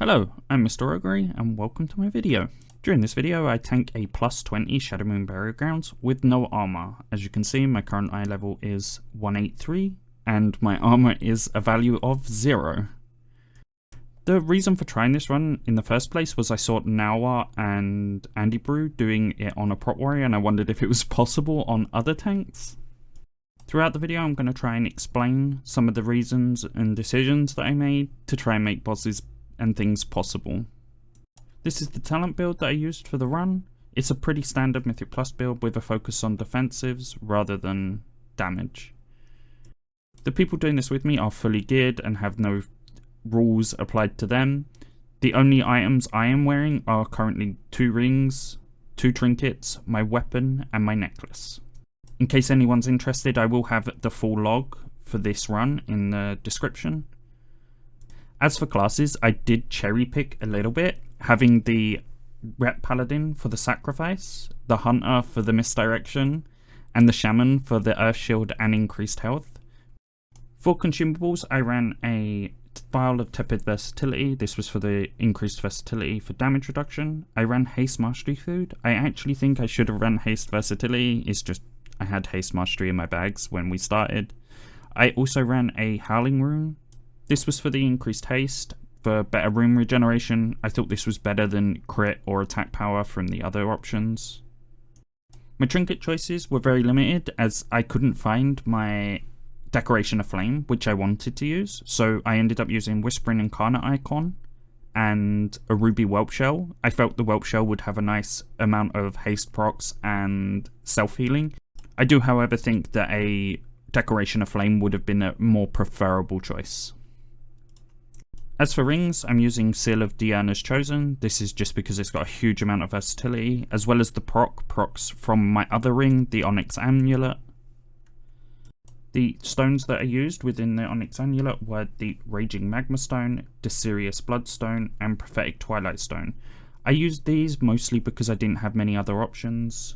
Hello, I'm Mr. Ogre and welcome to my video. During this video I tank a plus 20 Shadow Moon Burial Grounds with no armor. As you can see, my current eye level is 183 and my armor is a value of 0. The reason for trying this run in the first place was I saw Nawa and Andy Brew doing it on a prot warrior and I wondered if it was possible on other tanks. Throughout the video I'm going to try and explain some of the reasons and decisions that I made to try and make bosses and things possible. This is the talent build that I used for the run. It's a pretty standard Mythic Plus build with a focus on defensives rather than damage. The people doing this with me are fully geared and have no rules applied to them. The only items I am wearing are currently 2 rings, 2 trinkets, my weapon and my necklace. In case anyone's interested, I will have the full log for this run in the description. As for classes, I did cherry pick a little bit, having the Rep Paladin for the sacrifice, the Hunter for the misdirection, and the Shaman for the Earth Shield and increased health. For consumables, I ran a Vial of Tepid Versatility. This was for the increased versatility for damage reduction. I ran Haste Mastery Food. I actually think I should have run Haste Versatility, it's just I had Haste Mastery in my bags when we started. I also ran a Howling Rune. This was for the increased haste, for better rune regeneration. I thought this was better than crit or attack power from the other options. My trinket choices were very limited as I couldn't find my Decoration of Flame, which I wanted to use, so I ended up using Whispering Incarnate Icon and a Ruby Whelp Shell. I felt the Whelp Shell would have a nice amount of haste procs and self-healing. I do however think that a Decoration of Flame would have been a more preferable choice. As for rings, I'm using Seal of Diana's Chosen. This is just because it's got a huge amount of versatility, as well as the procs from my other ring, the Onyx Amulet. The stones that I used within the Onyx Amulet were the Raging Magma Stone, Decirius Bloodstone, and Prophetic Twilight Stone. I used these mostly because I didn't have many other options.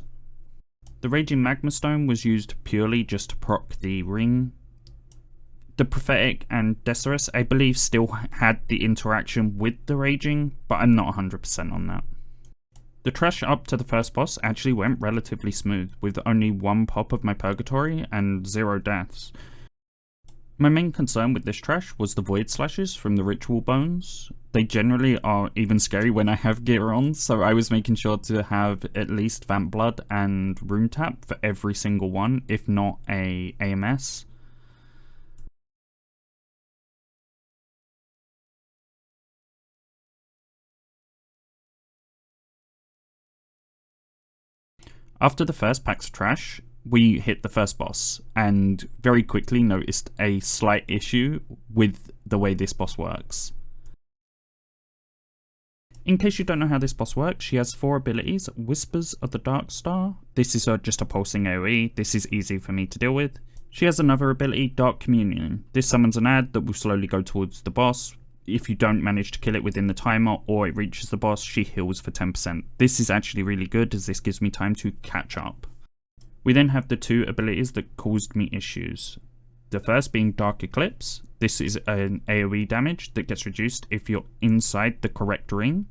The Raging Magma Stone was used purely just to proc the ring. The Prophetic and Decirius, I believe, still had the interaction with the Raging, but I'm not 100% on that. The trash up to the first boss actually went relatively smooth, with only 1 pop of my Purgatory and 0 deaths. My main concern with this trash was the Void Slashes from the Ritual Bones. They generally are even scary when I have gear on, so I was making sure to have at least Vamp Blood and Rune Tap for every single one, if not a AMS. After the first packs of trash, we hit the first boss, and very quickly noticed a slight issue with the way this boss works. In case you don't know how this boss works, she has 4 abilities. Whispers of the Dark Star. This is just a pulsing AoE. This is easy for me to deal with. She has another ability, Dark Communion. This summons an ad that will slowly go towards the boss. If you don't manage to kill it within the timer or it reaches the boss, she heals for 10%. This is actually really good as this gives me time to catch up. We then have the 2 abilities that caused me issues. The first being Dark Eclipse. This is an AoE damage that gets reduced if you're inside the correct ring.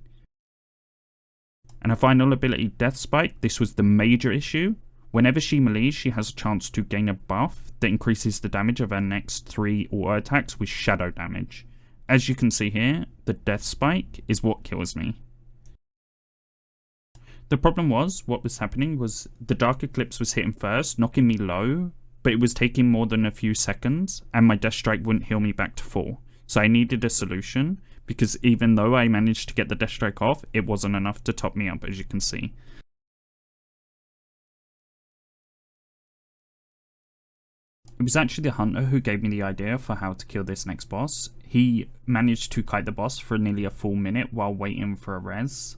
And her final ability, Death Spike. This was the major issue. Whenever she melees, she has a chance to gain a buff that increases the damage of her next 3 auto attacks with shadow damage. As you can see here, the Death Spike is what kills me. The problem was, what was happening was the Dark Eclipse was hitting first, knocking me low, but it was taking more than a few seconds, and my Death Strike wouldn't heal me back to full. So I needed a solution, because even though I managed to get the Death Strike off, it wasn't enough to top me up, as you can see. It was actually the Hunter who gave me the idea for how to kill this next boss. He managed to kite the boss for nearly a full minute while waiting for a res.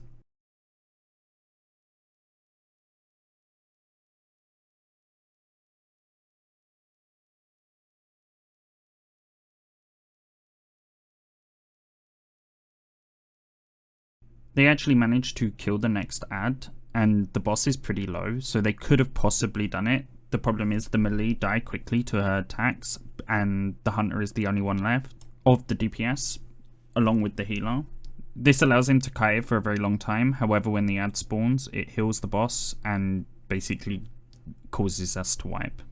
They actually managed to kill the next ad, and the boss is pretty low, so they could have possibly done it. The problem is the melee die quickly to her attacks, and the Hunter is the only one left of the DPS, along with the healer. This allows him to kite it for a very long time. However, when the ad spawns, it heals the boss and basically causes us to wipe.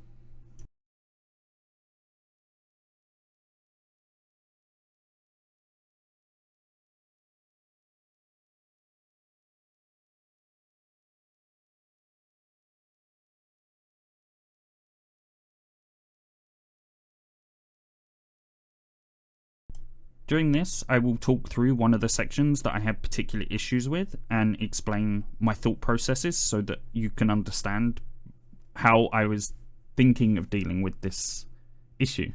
During this, I will talk through one of the sections that I have particular issues with and explain my thought processes so that you can understand how I was thinking of dealing with this issue.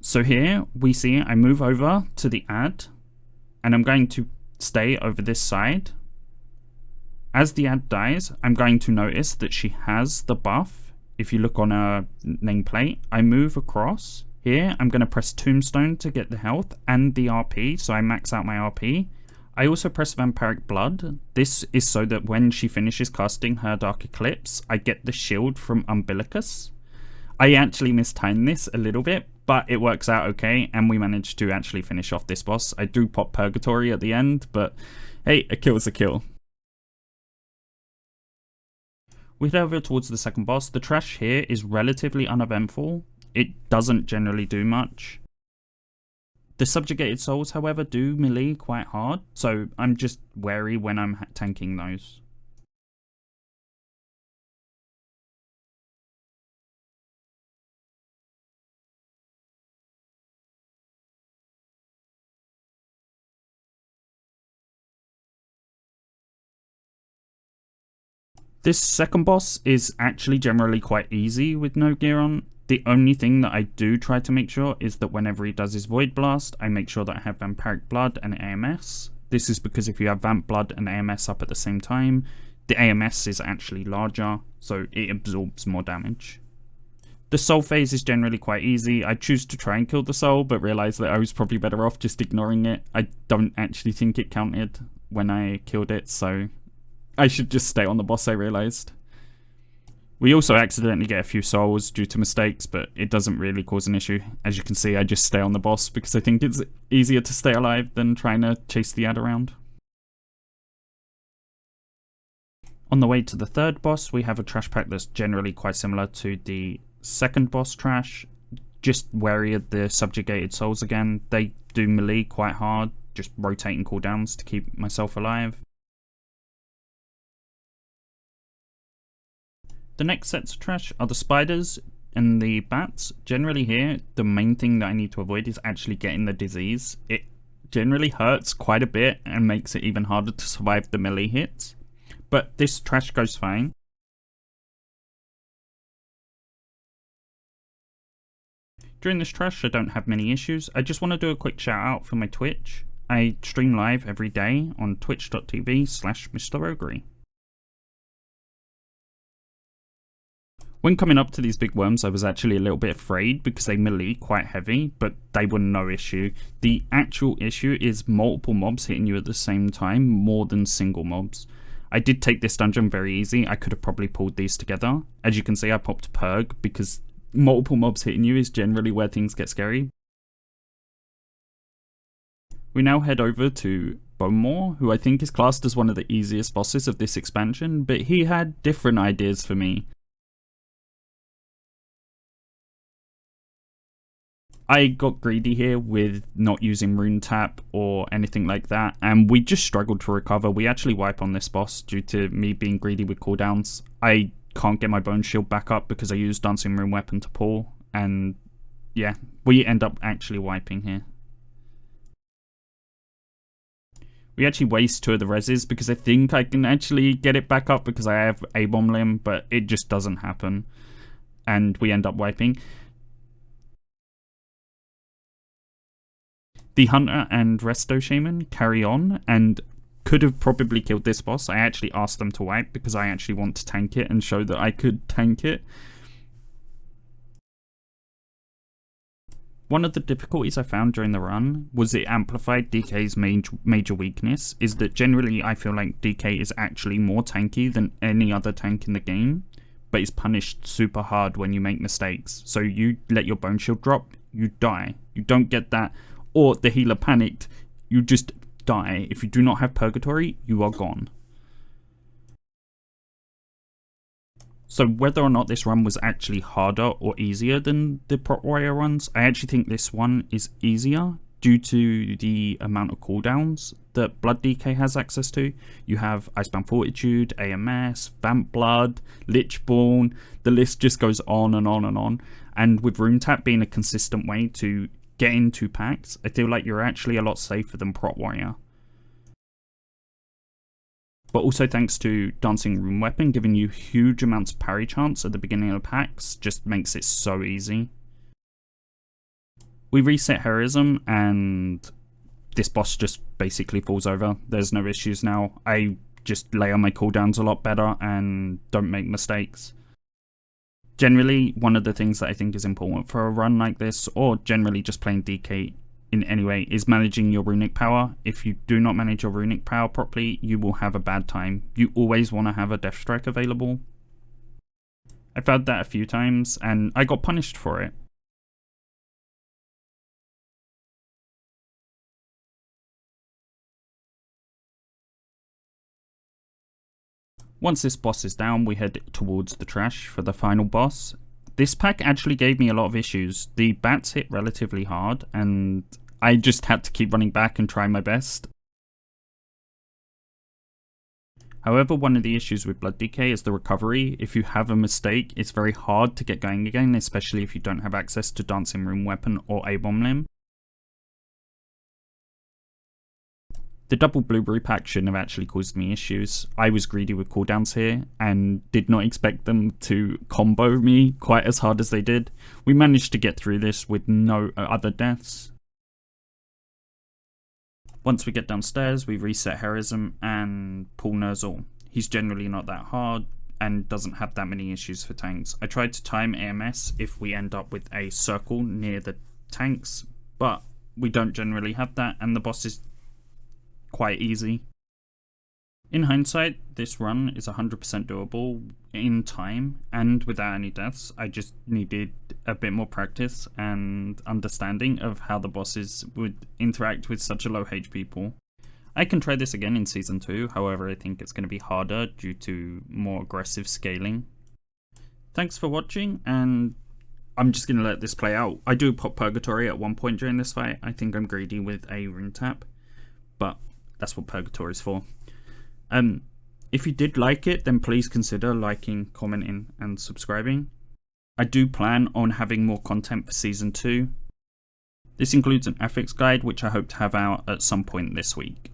So here we see I move over to the ad and I'm going to stay over this side. As the ad dies, I'm going to notice that she has the buff. If you look on her nameplate, I move across. Here I'm going to press Tombstone to get the health and the RP, so I max out my RP. I also press Vampiric Blood. This is so that when she finishes casting her Dark Eclipse, I get the shield from Umbilicus. I actually mistimed this a little bit, but it works out okay, and we managed to actually finish off this boss. I do pop Purgatory at the end, but hey, a kill's a kill. We head over towards the second boss. The trash here is relatively uneventful. It doesn't generally do much. The subjugated souls, however, do melee quite hard, so I'm just wary when I'm tanking those. This second boss is actually generally quite easy with no gear on. The only thing that I do try to make sure is that whenever he does his Void Blast, I make sure that I have Vampiric Blood and AMS. This is because if you have Vamp Blood and AMS up at the same time, the AMS is actually larger, so it absorbs more damage. The soul phase is generally quite easy. I choose to try and kill the soul, but realise that I was probably better off just ignoring it. I don't actually think it counted when I killed it, so I should just stay on the boss, I realised. We also accidentally get a few souls due to mistakes, but it doesn't really cause an issue. As you can see, I just stay on the boss because I think it's easier to stay alive than trying to chase the ad around. On the way to the third boss, we have a trash pack that's generally quite similar to the second boss trash. Just wary of the subjugated souls again. They do melee quite hard, just rotating cooldowns to keep myself alive. The next sets of trash are the spiders and the bats. Generally here, the main thing that I need to avoid is actually getting the disease. It generally hurts quite a bit and makes it even harder to survive the melee hits. But this trash goes fine. During this trash, I don't have many issues. I just want to do a quick shout out for my Twitch. I stream live every day on twitch.tv/MrRoguery. When coming up to these big worms, I was actually a little bit afraid because they melee quite heavy, but they were no issue. The actual issue is multiple mobs hitting you at the same time, more than single mobs. I did take this dungeon very easy. I could have probably pulled these together. As you can see, I popped Purg because multiple mobs hitting you is generally where things get scary. We now head over to Bowmore, who I think is classed as one of the easiest bosses of this expansion, but he had different ideas for me. I got greedy here with not using Rune Tap or anything like that, and we just struggled to recover. We actually wipe on this boss due to me being greedy with cooldowns. I can't get my Bone Shield back up because I used Dancing Rune Weapon to pull, and yeah, we end up actually wiping here. We actually waste 2 of the reses because I think I can actually get it back up because I have A-Bomb Limb, but it just doesn't happen, and we end up wiping. The Hunter and Resto Shaman carry on and could have probably killed this boss. I actually asked them to wipe because I actually want to tank it and show that I could tank it. One of the difficulties I found during the run was it amplified DK's major weakness, is that generally I feel like DK is actually more tanky than any other tank in the game, but is punished super hard when you make mistakes. So you let your bone shield drop, you die. You don't get that, or the healer panicked, you just die. If you do not have Purgatory, you are gone. So whether or not this run was actually harder or easier than the Prot Warrior runs, I actually think this one is easier due to the amount of cooldowns that Blood DK has access to. You have Icebound Fortitude, AMS, Vamp Blood, Lichborn, the list just goes on and on and on. And with Rune Tap being a consistent way to get into packs, I feel like you're actually a lot safer than Prot Warrior. But also thanks to Dancing Rune Weapon giving you huge amounts of parry chance at the beginning of the packs, just makes it so easy. We reset Heroism and this boss just basically falls over. There's no issues now. I just lay on my cooldowns a lot better and don't make mistakes. Generally, one of the things that I think is important for a run like this, or generally just playing DK in any way, is managing your runic power. If you do not manage your runic power properly, you will have a bad time. You always want to have a Death Strike available. I've had that a few times and I got punished for it. Once this boss is down, we head towards the trash for the final boss. This pack actually gave me a lot of issues. The bats hit relatively hard and I just had to keep running back and try my best. However, one of the issues with Blood DK is the recovery. If you have a mistake, it's very hard to get going again, especially if you don't have access to Dancing Rune Weapon or A-Bomb Limb. The double blueberry pack shouldn't have actually caused me issues. I was greedy with cooldowns here and did not expect them to combo me quite as hard as they did. We managed to get through this with no other deaths. Once we get downstairs, we reset Heroism and pull Ner'zhul. He's generally not that hard and doesn't have that many issues for tanks. I tried to time AMS if we end up with a circle near the tanks, but we don't generally have that and the boss is quite easy. In hindsight, this run is 100% doable in time and without any deaths. I just needed a bit more practice and understanding of how the bosses would interact with such a low HP pool. I can try this again in Season 2, however I think it's going to be harder due to more aggressive scaling. Thanks for watching, and I'm just going to let this play out. I do pop Purgatory at one point during this fight. I think I'm greedy with a Rune Tap, but that's what Purgatory is for. If you did like it, then please consider liking, commenting, and subscribing. I do plan on having more content for Season 2. This includes an ethics guide, which I hope to have out at some point this week.